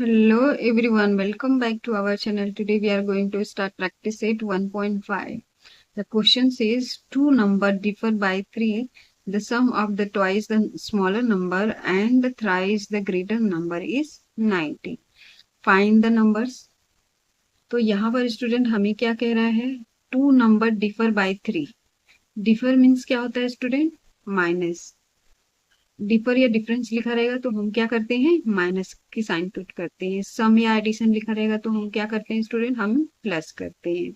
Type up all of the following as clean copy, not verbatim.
Hello everyone, welcome back to our channel. Today we are going to start practice set 1.5. The question says two numbers differ by 3. The sum of the twice the smaller number and the thrice the greater number is 90. Find the numbers. तो यहाँ पर student हमें क्या कह रहा है? Two number differ by 3. Differ means क्या होता है स्टूडेंट? माइनस. डिफर या डिफरेंस लिखा रहेगा तो हम क्या करते हैं? माइनस की साइन पुट करते हैं. सम या एडिशन लिखा रहेगा तो हम क्या करते हैं स्टूडेंट? हम प्लस करते हैं.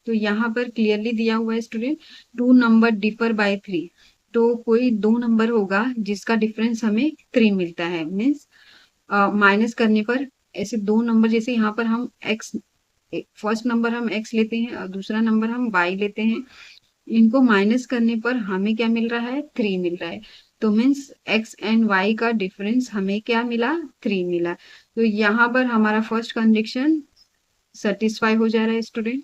तो यहाँ पर क्लियरली दिया हुआ है student, two number differ by 3. तो कोई दो नंबर होगा जिसका डिफरेंस हमें 3 मिलता है. मीन्स माइनस करने पर ऐसे दो नंबर, जैसे यहाँ पर हम एक्स, फर्स्ट नंबर हम एक्स लेते हैं और दूसरा नंबर हम वाई लेते हैं. इनको माइनस करने पर हमें क्या मिल रहा है? 3 मिल रहा है. तो मीन्स एक्स एंड वाई का डिफरेंस हमें क्या मिला? 3 मिला. तो यहाँ पर हमारा फर्स्ट कंडीशन सेटिस्फाई हो जा रहा है स्टूडेंट.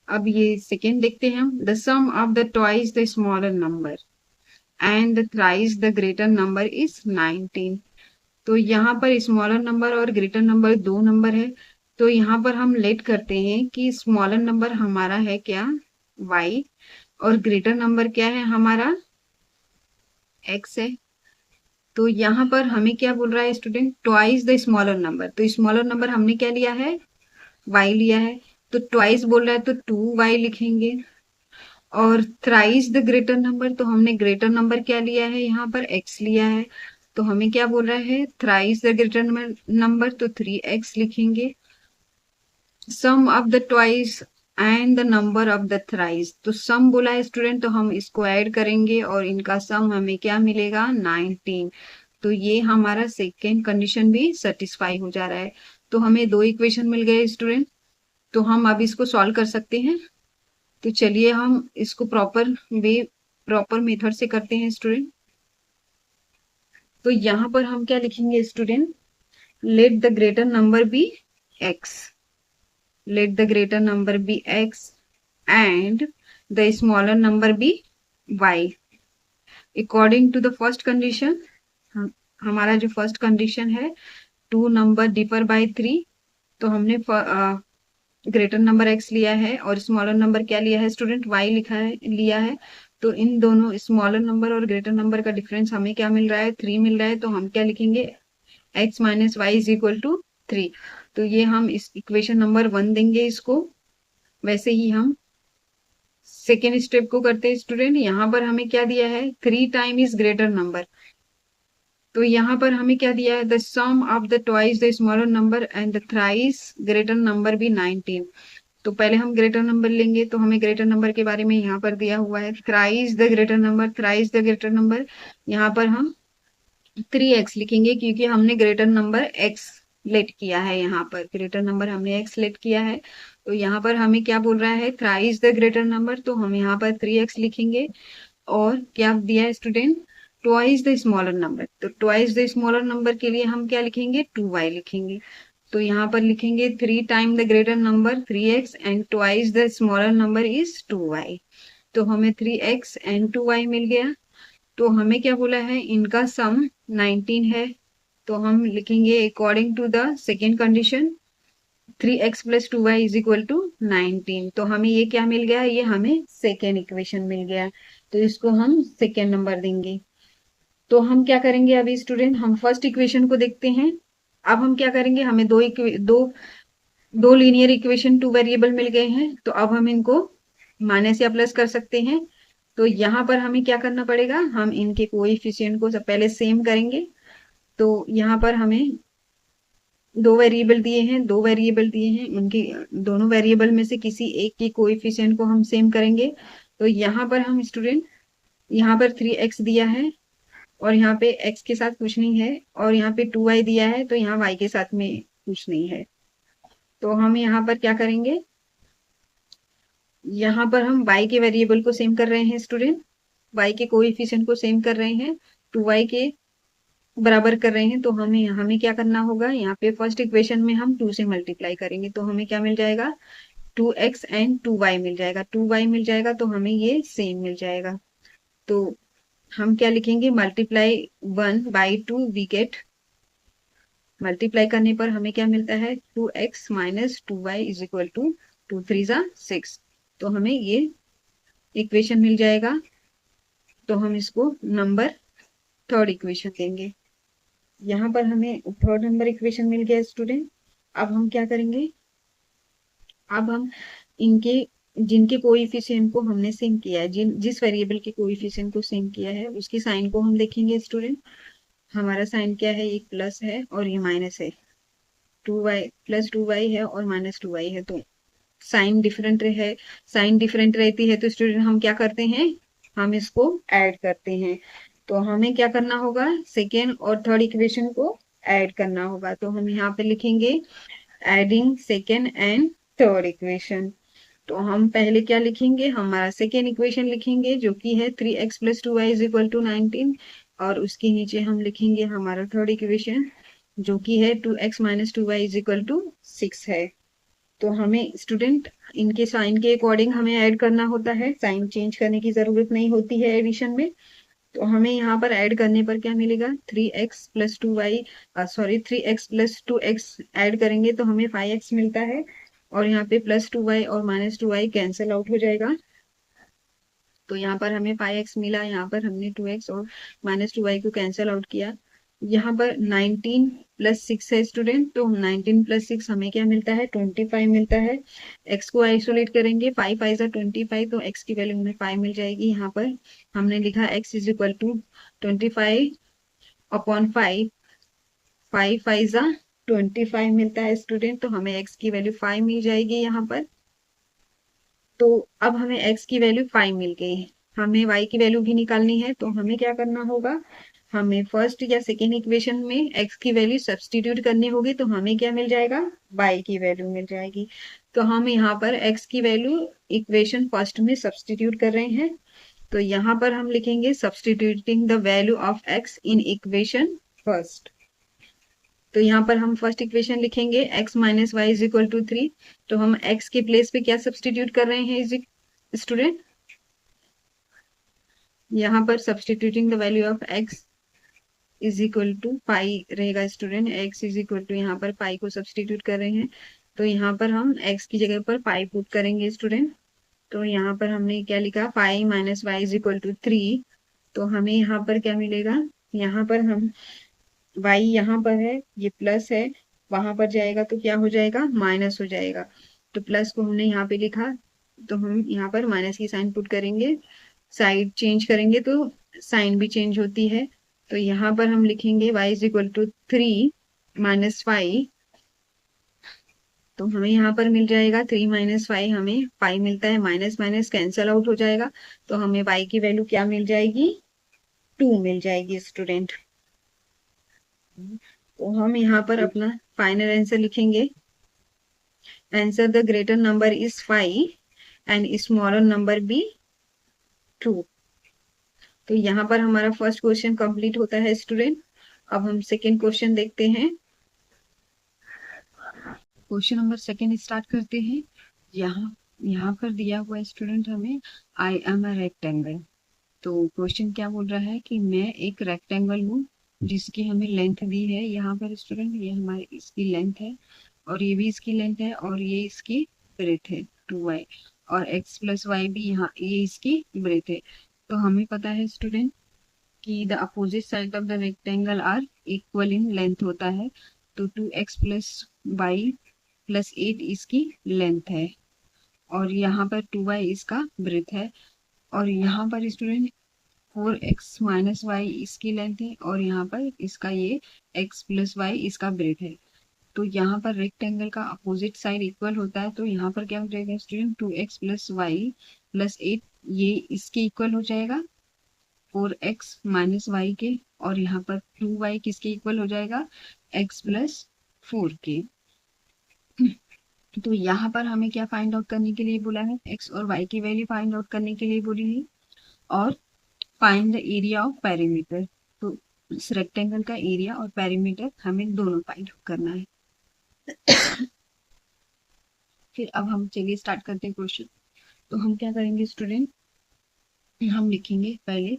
अब ये सेकेंड देखते हैं हम. The sum of the twice the smaller number and the thrice the greater number is 19. तो यहाँ पर स्मॉलर नंबर और ग्रेटर नंबर दो नंबर है. तो यहाँ पर हम लेट करते हैं कि स्मॉलर नंबर हमारा है क्या? y. और ग्रेटर नंबर क्या है हमारा? x है. तो यहाँ पर हमें क्या बोल रहा है student? Twice the smaller number. तो स्मॉलर नंबर हमने क्या लिया है? y लिया है. तो ट्वाइस बोल रहा है तो 2y लिखेंगे. और थ्राइस द ग्रेटर नंबर, तो हमने ग्रेटर नंबर क्या लिया है? यहाँ पर x लिया है. तो हमें क्या बोल रहा है? थ्राइस द ग्रेटर नंबर, तो 3x लिखेंगे. Sum of the twice and the number of the thrice, तो सम बोला है स्टूडेंट, तो हम इसको ऐड करेंगे और इनका सम हमें क्या मिलेगा? 19. तो ये हमारा सेकेंड कंडीशन भी सेटिस्फाई हो जा रहा है. तो हमें दो इक्वेशन मिल गए स्टूडेंट. तो हम अब इसको सॉल्व कर सकते हैं. तो चलिए हम इसको प्रॉपर मेथड से करते हैं स्टूडेंट. तो यहाँ पर हम क्या लिखेंगे student? Let the greater number be x. Let the greater number be x and the smaller number be y. According to the first condition, हमारा जो फर्स्ट कंडीशन है, टू नंबर डिफर बाय 3. तो हमने ग्रेटर नंबर x लिया है और smaller number क्या लिया है स्टूडेंट? y लिया है. तो इन दोनों स्मॉलर नंबर और ग्रेटर नंबर का डिफरेंस हमें क्या मिल रहा है? 3 मिल रहा है. तो हम क्या लिखेंगे? x minus y is equal to 3. तो ये हम इस इक्वेशन नंबर 1 देंगे इसको. वैसे ही हम सेकेंड स्टेप को करते हैं स्टूडेंट. यहाँ पर हमें क्या दिया है? 3 टाइम इज ग्रेटर नंबर. तो यहाँ पर हमें क्या दिया है? The sum of the twice the smaller number and the thrice greater number भी 19. तो पहले हम ग्रेटर नंबर लेंगे. तो हमें ग्रेटर नंबर के बारे में यहाँ पर दिया हुआ है, thrice the greater number, thrice the greater number. यहाँ पर हम 3x लिखेंगे क्योंकि हमने ग्रेटर नंबर x लेट किया है. यहाँ पर ग्रेटर नंबर हमने x लेट किया है. तो यहाँ पर हमें क्या बोल रहा है? थ्राइस द ग्रेटर नंबर, तो हम यहाँ पर 3x लिखेंगे. और क्या दिया है student? Twice the smaller number. तो ट्वाइस द स्मॉलर नंबर के लिए हम क्या लिखेंगे? 2y लिखेंगे. तो यहाँ पर लिखेंगे 3 time the greater number 3x and twice the smaller number is 2y. तो हमें 3x एंड 2y मिल गया. तो हमें क्या बोला है? इनका सम 19 है. तो हम लिखेंगे according to the second condition 3x plus 2y is equal to 19. तो हमें ये क्या मिल गया? ये हमें सेकेंड इक्वेशन मिल गया. तो इसको हम सेकेंड नंबर देंगे. तो हम क्या करेंगे अभी स्टूडेंट? हम फर्स्ट इक्वेशन को देखते हैं. अब हम क्या करेंगे? हमें दो लीनियर इक्वेशन टू वेरिएबल मिल गए हैं. तो अब हम इनको माइनस या प्लस कर सकते हैं. तो यहाँ पर हमें क्या करना पड़ेगा? हम इनके कोएफिशिएंट को सब पहले सेम करेंगे. तो यहाँ पर हमें दो वेरिएबल दिए हैं. उनके दोनों वेरिएबल में से किसी एक के कोएफिशिएंट को हम सेम करेंगे. तो यहाँ पर हम स्टूडेंट, यहाँ पर 3x दिया है और यहाँ पे x के साथ कुछ नहीं है, और यहाँ पे 2y दिया है तो यहाँ y के साथ में कुछ नहीं है. तो हम यहाँ पर क्या करेंगे? यहाँ पर हम y के वेरिएबल को सेम कर रहे हैं स्टूडेंट. y के कोएफिशिएंट को सेम कर रहे हैं, 2y के बराबर कर रहे हैं. तो हमें हमें क्या करना होगा? यहाँ पे फर्स्ट इक्वेशन में हम 2 से मल्टीप्लाई करेंगे. तो हमें क्या मिल जाएगा? 2x एंड 2y मिल जाएगा. 2y मिल जाएगा तो हमें ये सेम मिल जाएगा. तो हम क्या लिखेंगे? Multiply 1 by 2 we get multiply करने पर हमें क्या मिलता है 2x minus 2y is equal to 2 3 जा 6। तो हमें ये इक्वेशन मिल जाएगा। तो हम इसको नंबर थर्ड इक्वेशन देंगे। यहाँ पर हमें थर्ड नंबर इक्वेशन मिल गया स्टूडेंट। अब हम क्या करेंगे, अब हम इनके जिनके कोएफिशिएंट को हमने सेम किया है, जिस वेरिएबल के कोएफिशिएंट को सेम किया है उसकी साइन को हम देखेंगे स्टूडेंट। हमारा साइन क्या है, एक प्लस है और ये माइनस है। 2y प्लस 2y है और माइनस 2y है, तो साइन डिफरेंट है। साइन डिफरेंट रहती है तो स्टूडेंट हम क्या करते हैं, हम इसको ऐड करते हैं। तो हमें क्या करना होगा, सेकेंड और थर्ड इक्वेशन को ऐड करना होगा। तो हम यहाँ पे लिखेंगे adding second and third equation. तो हम पहले क्या लिखेंगे, हमारा सेकेंड इक्वेशन लिखेंगे जो कि है 3x plus 2y is equal to 19, और उसके नीचे हम लिखेंगे हमारा थर्ड इक्वेशन जो कि है 2x minus 2y is equal to 6 है। तो हमें स्टूडेंट इनके साइन के अकॉर्डिंग हमें ऐड करना होता है, साइन चेंज करने की जरूरत नहीं होती है एडिशन में। तो हमें यहाँ पर ऐड करने पर क्या मिलेगा, 3x plus 2y, sorry 3x plus 2x add करेंगे तो हमें 5x मिलता है। और यहाँ पे प्लस 2y और माइनस 2y कैंसिल आउट हो जाएगा। तो यहाँ पर हमें 5x मिला, यहाँ पर हमने 2x और माइनस 2y को कैंसिल आउट किया। यहाँ पर 19 प्लस 6 है स्टूडेंट, तो 19 प्लस 6 हमें क्या मिलता है, 25 मिलता है। x को आइसोलेट करेंगे, 5 5 जा 25, तो x की वैल्यू हमें 5 मिल जाएगी। यहाँ पर हमने लिखा x is equal to 25 upon 5, 5 5 जा 25 मिलता है स्टूडेंट। तो हमें x की वैल्यू 5 मिल जाएगी यहाँ पर। तो अब हमें x की वैल्यू 5 मिल गई, हमें y की वैल्यू भी निकालनी है। तो हमें क्या करना होगा, हमें फर्स्ट या सेकेंड इक्वेशन में x की वैल्यू सब्सटीट्यूट करनी होगी। तो हमें क्या मिल जाएगा, y की वैल्यू मिल जाएगी। तो हम यहाँ पर x की वैल्यू इक्वेशन फर्स्ट में सब्सटीट्यूट कर रहे हैं। तो यहाँ पर हम लिखेंगे substituting the value of x in equation first. तो यहाँ पर हम फर्स्ट इक्वेशन लिखेंगे x minus y is equal to 3। तो हम x के प्लेस पे क्या सब्सटीट्यूट कर रहे हैं स्टूडेंट, यहाँ पर substituting the value of x is equal to pi रहेगा student. x is equal to यहाँ पर पाई को सब्सटीट्यूट कर रहे हैं। तो यहाँ पर हम x की जगह पर पाई पुट करेंगे स्टूडेंट। तो यहाँ पर हमने क्या लिखा, pi minus y is equal to 3। तो हमें यहाँ पर क्या मिलेगा, यहाँ पर हम y यहाँ पर है, ये प्लस है, वहां पर जाएगा तो क्या हो जाएगा, माइनस हो जाएगा। तो प्लस को हमने यहाँ पे लिखा, तो हम यहाँ पर माइनस की साइन पुट करेंगे। साइड चेंज करेंगे तो साइन भी चेंज होती है। तो यहाँ पर हम लिखेंगे y is equal to 3 minus 5। तो हमें यहाँ पर मिल जाएगा 3 माइनस 5, हमें 5 मिलता है, माइनस माइनस कैंसल आउट हो जाएगा। तो हमें y की वैल्यू क्या मिल जाएगी, 2 मिल जाएगी स्टूडेंट। तो हम यहाँ पर अपना फाइनल आंसर लिखेंगे, answer the greater number is 5 and smaller number be 2। तो यहाँ पर हमारा फर्स्ट क्वेश्चन कंप्लीट होता है स्टूडेंट। अब हम सेकेंड क्वेश्चन देखते हैं। क्वेश्चन नंबर सेकेंड स्टार्ट करते हैं। यहाँ यहाँ पर दिया हुआ स्टूडेंट हमें आई एम अ रेक्टेंगल। तो क्वेश्चन क्या बोल रहा है कि मैं एक रेक्टेंगल हूँ जिसकी हमें लेंथ दी है। यहाँ पर स्टूडेंट ये हमारी इसकी लेंथ है और ये भी इसकी लेंथ है और ये इसकी ब्रेथ है 2y, और x प्लस वाई भी यहाँ ये इसकी ब्रेथ है। तो हमें पता है स्टूडेंट कि the opposite side of the rectangle are equal in length होता है। तो 2x प्लस वाई प्लस 8 इसकी लेंथ है और यहाँ पर 2y इसका ब्रेथ है। और यहाँ पर स्टूडेंट 4x माइनस वाई इसकी लेंथ है और यहाँ पर इसका ये x प्लस वाई इसका ब्रेथ है। तो यहाँ पर रेक्टेंगल का अपोजिट साइड इक्वल होता है। तो यहाँ पर क्या हो जाएगा student, 2x plus y plus 8 ये इसके इक्वल हो जाएगा 4x माइनस वाई के, और यहाँ पर 2y किसके इक्वल हो जाएगा, x प्लस 4 के। तो यहाँ पर हमें क्या फाइंड आउट करने के लिए बोला है, x और y की वैल्यू फाइंड आउट करने के लिए बोली है, और find the area of perimeter. तो इस रेक्टेंगल का एरिया और पेरीमीटर हमें दोनों फाइंड आउट करना है। फिर अब हम चलिए स्टार्ट करते हैं क्वेश्चन। तो हम क्या करेंगे स्टूडेंट, हम लिखेंगे पहले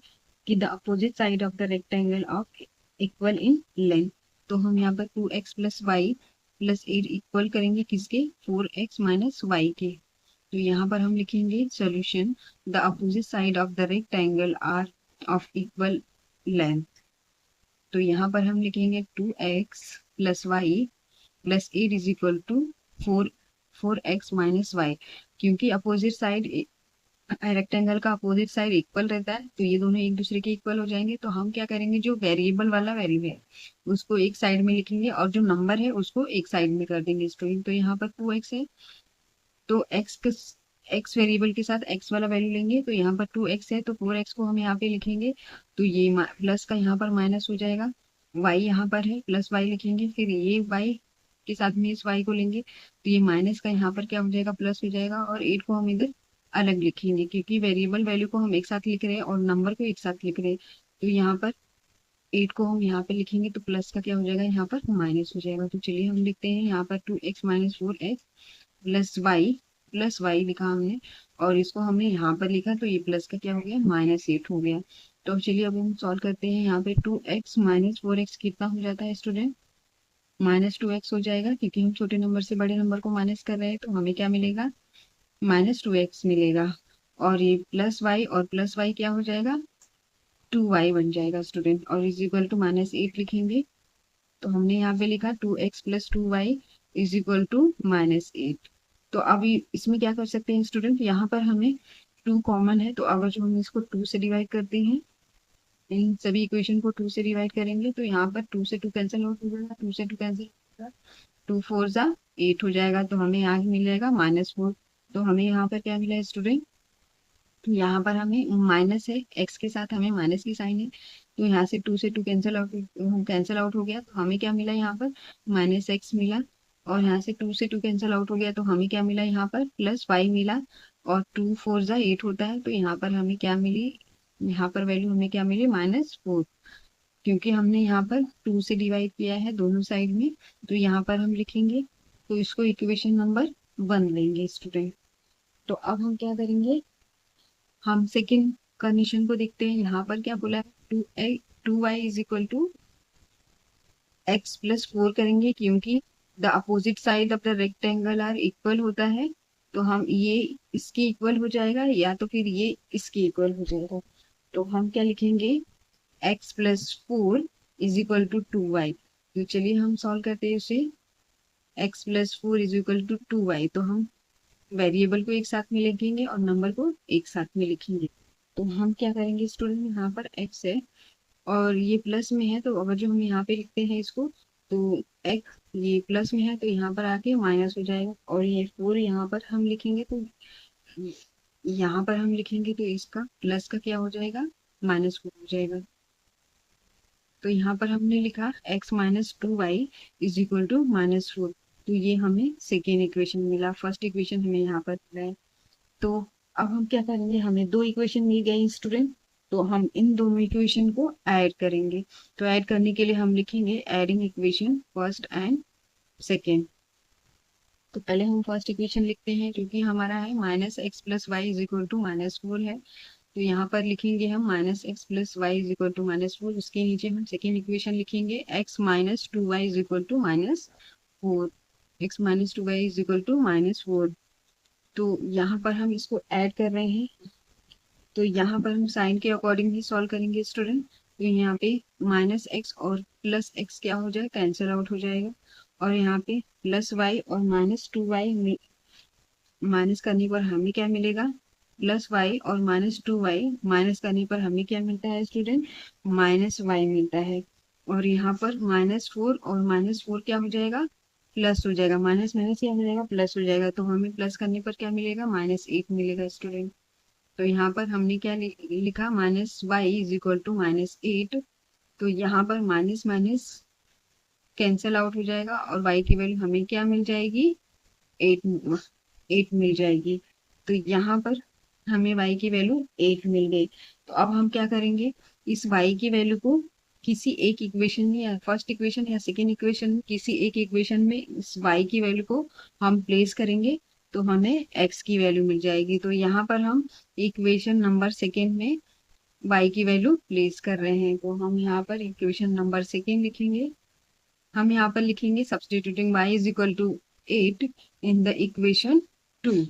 कि the opposite side of the rectangle of equal in length. तो हम यहाँ पर 2x plus y plus 8 equal करेंगे किसके, 4x माइनस वाई के। तो यहाँ पर हम लिखेंगे solution, the opposite side of the rectangle are of equal length. तो यहाँ पर हम लिखेंगे 2x plus y plus 8 is equal to 4x minus y. क्योंकि अपोजिट साइड, रेक्टेंगल का अपोजिट साइड इक्वल रहता है, तो ये दोनों एक दूसरे के इक्वल हो जाएंगे। तो हम क्या करेंगे, जो वेरिएबल वाला वैल्यू है उसको एक साइड में लिखेंगे और जो नंबर है उसको एक साइड में कर देंगे स्टूडेंट। तो यहाँ पर 2x है, तो एक्स वेरिएबल के साथ एक्स वाला वैल्यू लेंगे। तो यहाँ पर 2x है तो 4x को हम यहाँ पे लिखेंगे, तो ये प्लस का यहाँ पर माइनस हो जाएगा। y यहाँ पर है, प्लस y लिखेंगे, फिर ये y के साथ में इस y को लेंगे, तो ये माइनस का यहाँ पर क्या हो जाएगा, प्लस हो जाएगा। और 8 को हम इधर अलग लिखेंगे, क्योंकि वेरिएबल वैल्यू को हम एक साथ लिख रहे हैं और नंबर को एक साथ लिख रहे हैं। तो यहाँ पर 8 को हम यहाँ पे लिखेंगे, तो प्लस का क्या हो जाएगा, यहाँ पर माइनस हो जाएगा। तो चलिए हम लिखते हैं यहाँ पर 2x minus 4x plus Y लिखा हमने, और इसको हमने यहाँ पर लिखा, तो ये प्लस का क्या हो गया, -8 हो गया। तो चलिए अब हम सॉल्व करते हैं। यहाँ पे 2x माइनस 4x कितना हो जाता है स्टूडेंट, -2x हो जाएगा, क्योंकि हम छोटे नंबर से बड़े नंबर को माइनस कर रहे हैं। तो हमें क्या मिलेगा, -2x मिलेगा। और ये प्लस वाई क्या हो जाएगा, 2y बन जाएगा स्टूडेंट, और इज इक्वल टू -8 लिखेंगे। तो हमने यहाँ पे लिखा 2x plus 2y is equal to -8। तो अभी इसमें क्या कर सकते हैं स्टूडेंट, यहाँ पर हमें 2 कॉमन है, तो अगर जो हम इसको 2 से डिवाइड करते हैं, इन सभी इक्वेशन को 2 से डिवाइड करेंगे, तो यहाँ पर 2 से 2 कैंसिल आउट हो जाएगा, 2 से 2 कैंसिल होगा, 2 4 जा 8 हो जाएगा। तो हमें यहाँ मिल जाएगा -4। तो हमें यहाँ पर क्या मिला है स्टूडेंट, तो यहाँ पर हमें माइनस है, एक्स के साथ हमें माइनस की साइन है, तो यहाँ से 2 से 2 कैंसिल आउट हो गया। तो हमें क्या मिला यहाँ पर, -x मिला। और यहाँ से 2 से 2 कैंसिल आउट हो गया, तो हमें क्या मिला यहाँ पर, +y मिला। और 2 4 जा 8 होता है, तो यहाँ पर हमें क्या मिली, यहाँ पर वैल्यू हमें क्या मिली, -4। क्योंकि हमने यहाँ पर 2 से डिवाइड किया है दोनों साइड में, तो यहाँ पर हम लिखेंगे, तो इसको इक्वेशन नंबर 1 लेंगे स्टूडेंट। तो अब हम क्या करेंगे, हम सेकेंड कंडीशन को देखते हैं। यहाँ पर क्या बोला है, 2y is equal to x plus 4 करेंगे, क्योंकि the opposite side of the rectangle are equal होता है। तो हम ये इसके इक्वल हो जाएगा, या तो फिर ये इसके इक्वल हो जाएगा। तो हम क्या लिखेंगे, x plus 4 is equal to 2y। तो चलिए हम सॉल्व करते हैं उसे, x plus 4 is equal to 2y। तो हम वेरिएबल को एक साथ में लिखेंगे और नंबर को एक साथ में लिखेंगे। तो हम क्या करेंगे स्टूडेंट, यहाँ पर x है और ये प्लस में है, तो अगर जो हम यहाँ पे लिखते हैं इसको, तो x ये प्लस में है तो यहाँ पर आके माइनस हो जाएगा। और ये 4 यहाँ पर हम लिखेंगे, तो यहाँ पर हम लिखेंगे, तो इसका प्लस का क्या हो जाएगा, -4 हो जाएगा। तो यहाँ पर हमने लिखा x minus 2y is equal to -4। तो ये हमें सेकेंड इक्वेशन मिला, फर्स्ट इक्वेशन हमें यहाँ पर मिला है। तो अब हम क्या करेंगे, हमें 2 इक्वेशन मिल गए स्टूडेंट, तो हम इन दोनों इक्वेशन को ऐड करेंगे। तो ऐड करने के लिए हम लिखेंगे adding equation first and second. तो पहले हम फर्स्ट इक्वेशन लिखते हैं, जो कि हमारा है -x plus y is equal to -4 है। तो यहाँ पर लिखेंगे हम -x plus y is equal to -4। उसके नीचे हम सेकेंड इक्वेशन लिखेंगे x minus 2y is equal to -4। x minus 2y is equal to -4। तो यहाँ पर हम इसको ऐड कर रहे हैं, तो यहाँ पर हम साइन के अकॉर्डिंग ही सॉल्व करेंगे स्टूडेंट। तो यहाँ पे -x और +x क्या हो जाए, कैंसिल आउट हो जाएगा। और यहाँ पे +y और -2y माइनस करने पर हमें क्या मिलेगा, +y और -2y माइनस करने पर हमें क्या मिलता है स्टूडेंट, -y मिलता है। और यहाँ पर -4 और -4 क्या हो जाएगा, प्लस हो जाएगा, माइनस माइनस क्या हो जाएगा, प्लस हो जाएगा। तो हमें प्लस करने पर क्या मिलेगा, -8 मिलेगा स्टूडेंट। तो यहाँ पर हमने क्या लिखा, -y इज इक्वल टू -8। तो यहाँ पर माइनस माइनस कैंसिल आउट हो जाएगा और y की वैल्यू हमें क्या मिल जाएगी, 8 मिल जाएगी। तो यहाँ पर हमें y की वैल्यू 8 मिल गई। तो अब हम क्या करेंगे, इस y की वैल्यू को किसी एक इक्वेशन में, या फर्स्ट इक्वेशन या सेकेंड इक्वेशन में, किसी एक इक्वेशन में इस y की वैल्यू को हम प्लेस करेंगे, तो हमें x की वैल्यू मिल जाएगी। तो यहाँ पर हम इक्वेशन नंबर सेकेंड में y की वैल्यू प्लेस कर रहे हैं। तो हम यहाँ पर इक्वेशन नंबर सेकेंड लिखेंगे, हम यहाँ पर लिखेंगे substituting y is equal to 8 in the equation 2।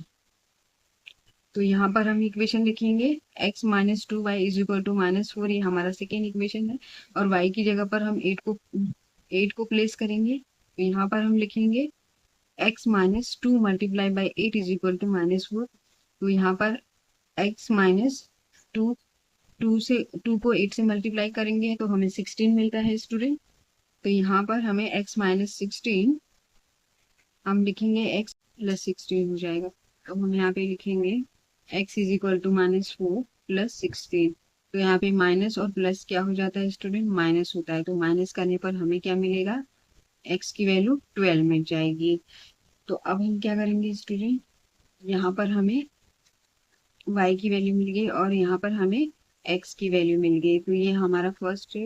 तो यहाँ पर हम इक्वेशन लिखेंगे x minus 2y is equal to -4, ये हमारा सेकेंड इक्वेशन है। और y की जगह पर हम 8 को प्लेस करेंगे। तो यहाँ पर हम लिखेंगे x minus 2 multiply by 8 is equal to -4। तो यहाँ पर x माइनस 2 2 को 8 से मल्टीप्लाई करेंगे तो हमें 16 मिलता है स्टूडेंट। तो यहाँ पर हमें x माइनस 16 हम लिखेंगे x प्लस 16 हो जाएगा। तो हम यहाँ पे लिखेंगे x is equal to -4 plus 16। तो यहाँ पे माइनस और प्लस क्या हो जाता है स्टूडेंट, माइनस होता है। तो माइनस करने पर हमें क्या मिलेगा, x की वैल्यू 12 मिल जाएगी। तो अब हम क्या करेंगे स्टूडेंट, यहाँ पर हमें y की वैल्यू मिल गई और यहाँ पर हमें x की वैल्यू मिल गई। तो ये हमारा फर्स्ट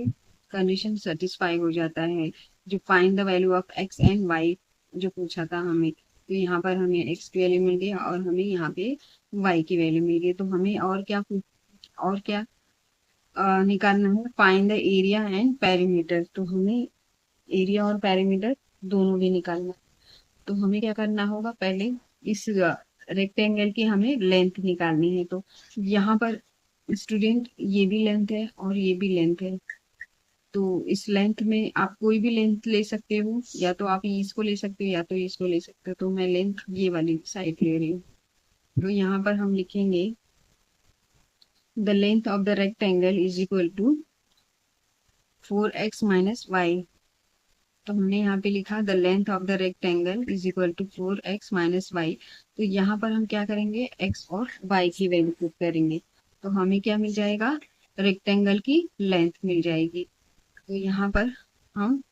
कंडीशन सेटिस्फाई हो जाता है, जो find the value of x and y जो पूछा था हमें। तो यहाँ पर हमें x की वैल्यू मिल गई और हमें यहाँ पे y की वैल्यू मिल गई। तो हमें और क्या निकालना है, find the area and perimeter. तो हमें एरिया और पेरीमीटर दोनों भी निकालना है। तो हमें क्या करना होगा, पहले इस रेक्टेंगल की हमें लेंथ निकालनी है। तो यहाँ पर स्टूडेंट ये भी लेंथ है और ये भी लेंथ है। तो इस लेंथ में आप कोई भी लेंथ ले सकते हो, या तो आप इसको ले सकते हो या तो इसको ले सकते हो। तो मैं लेंथ ये वाली साइड ले रही हूँ। तो यहाँ पर हम लिखेंगे the length of the rectangle is equal to 4x minus y. तो हमने यहाँ पे लिखा the length of the rectangle is equal to 4x minus y. तो यहाँ पर हम क्या करेंगे, x और y की वैल्यू पुट करेंगे। तो हमें क्या मिल जाएगा, रेक्टेंगल की लेंथ मिल जाएगी। तो यहाँ पर हम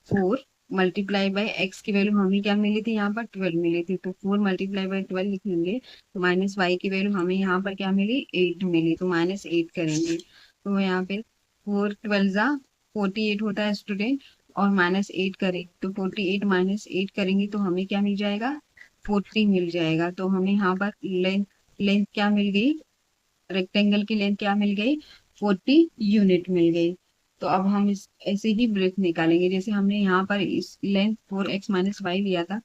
4 मल्टीप्लाई बाई एक्स की वैल्यू हमें क्या मिली थी, यहाँ पर 12 मिली थी। तो 4 मल्टीप्लाई बाई 12 लिखेंगे। तो माइनस वाई की वैल्यू हमें यहाँ पर क्या मिली, 8 मिली। तो -8 करेंगे। तो यहाँ पे 4 12 जा 48 होता है स्टूडेंट, और -8 करें तो 48 -8 करेंगे तो हमें क्या मिल जाएगा, 40 मिल जाएगा। तो हमें यहाँ पर लेंथ क्या मिल गई, रेक्टेंगल की लेंथ क्या मिल गई, 40 यूनिट मिल गई। तो अब हम इस ऐसे ही ब्रेथ निकालेंगे, जैसे हमने यहाँ पर इस लेंथ 4x माइनस वाई लिया था।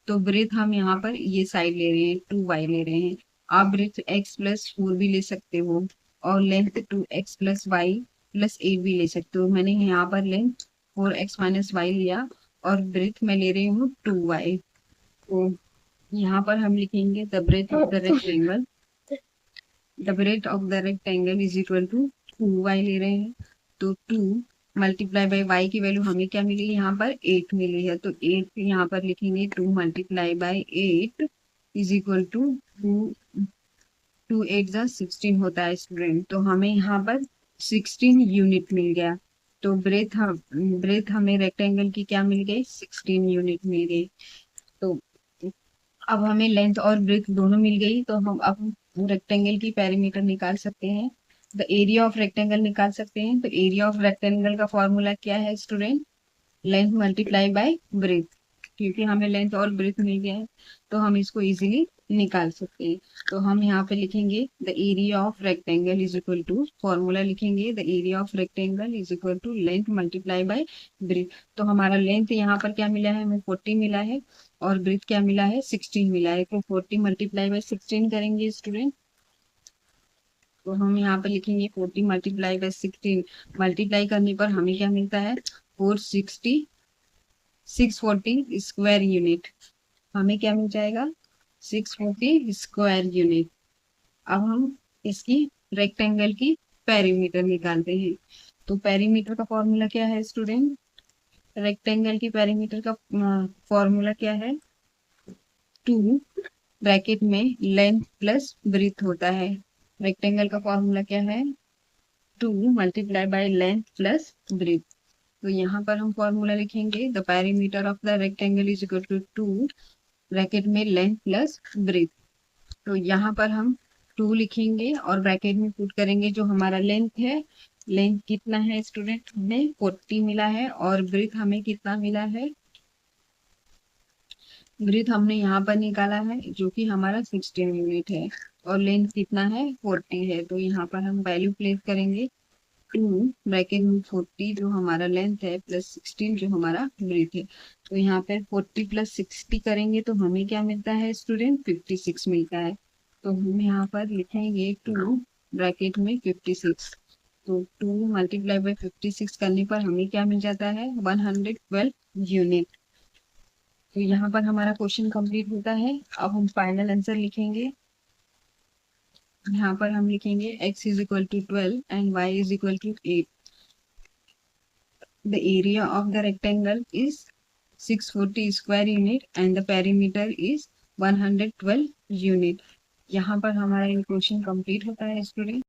तो ब्रेथ हम यहाँ पर ये साइड ले रहे हैं, 2y ले रहे हैं। आप ब्रेथ x प्लस 4 भी ले सकते हो और length 2x plus y plus 8 भी ले सकते हो। मैंने यहाँ पर लेंथ 4x माइनस वाई लिया और ब्रेथ मैं ले रही हूँ 2y। तो यहाँ पर हम लिखेंगे the breadth of the rectangle, the breadth of the rectangle is equal to 2y ले रहे हैं। तो 2 मल्टीप्लाई बाई वाई की वैल्यू हमें क्या मिली, यहाँ पर 8 मिली है। तो 8 यहाँ पर लिखेंगे 2 multiply by 8 is equal to 2 8 जा 16 होता है स्टूडेंट। तो हमें यहाँ पर 16 यूनिट मिल गया। तो ब्रेथ हमें रेक्टेंगल की क्या मिल गई, 16 यूनिट मिल गई। तो अब हमें लेंथ और ब्रेथ दोनों मिल गई। तो हम अब रेक्टेंगल की पेरीमीटर निकाल सकते हैं, द एरिया ऑफ रेक्टेंगल निकाल सकते हैं। तो एरिया ऑफ रेक्टेंगल का फॉर्मूला क्या है student, length multiply by breath. क्योंकि हमें लेंथ और ब्रेथ मिल गया है तो हम इसको इजीली निकाल सकते हैं। तो हम यहाँ पे लिखेंगे the area of rectangle is equal to, formula लिखेंगे the area of rectangle is equal to length multiply by breadth. तो हमारा लेंथ यहाँ पर क्या मिला है, हमें 40 मिला है और ब्रेथ क्या मिला है, 16 मिला है। तो 40 मल्टीप्लाई बाय 16 करेंगे स्टूडेंट। तो हम यहाँ पे लिखेंगे 40 मल्टीप्लाई बाय 16। मल्टीप्लाई करने पर हमें क्या मिलता है, 640 स्क्वायर यूनिट। हमें क्या मिल जाएगा, 640 स्क्वायर यूनिट। अब हम इसकी रेक्टेंगल की पेरीमीटर निकालते हैं। तो पेरीमीटर का फॉर्मूला क्या है स्टूडेंट, रेक्टेंगल की पेरीमीटर का फॉर्मूला क्या है, 2 ब्रैकेट में लेंथ प्लस ब्रीथ होता है। रेक्टेंगल का फॉर्मूला क्या है, 2 multiply by length plus breadth. तो यहाँ पर हम फॉर्मूला लिखेंगे the perimeter of the rectangle is equal to 2 bracket में लेंथ प्लस ब्रीथ। तो यहाँ पर हम 2 लिखेंगे और ब्रैकेट में पुट करेंगे जो हमारा लेंथ है। लेंथ कितना है स्टूडेंट, हमें 40 मिला है और ब्रीथ हमें कितना मिला है, ब्रीथ हमने यहाँ पर निकाला है जो कि हमारा 16 यूनिट है और लेंथ कितना है, 40 है। तो यहाँ पर हम वैल्यू प्लेस करेंगे 2 ब्रैकेट में 40 जो हमारा लेंथ है प्लस 16 जो हमारा ब्रेथ है। तो यहाँ पर 40 प्लस 60 करेंगे तो हमें क्या मिलता है स्टूडेंट 56 मिलता है। तो हम यहाँ पर लिखेंगे 2 ब्रैकेट में 56। तो 2 मल्टीप्लाई बाई 56 करने पर हमें क्या मिल जाता है 112 यूनिट। तो यहाँ पर हमारा क्वेश्चन कंप्लीट होता है। अब हम फाइनल आंसर लिखेंगे। यहाँ पर हम लिखेंगे x is equal to 12 and y is equal to 8। The area of the rectangle is 640 square unit and the perimeter is 112 unit। यहाँ पर हमारा क्वेश्चन कंप्लीट होता है स्टूडेंट।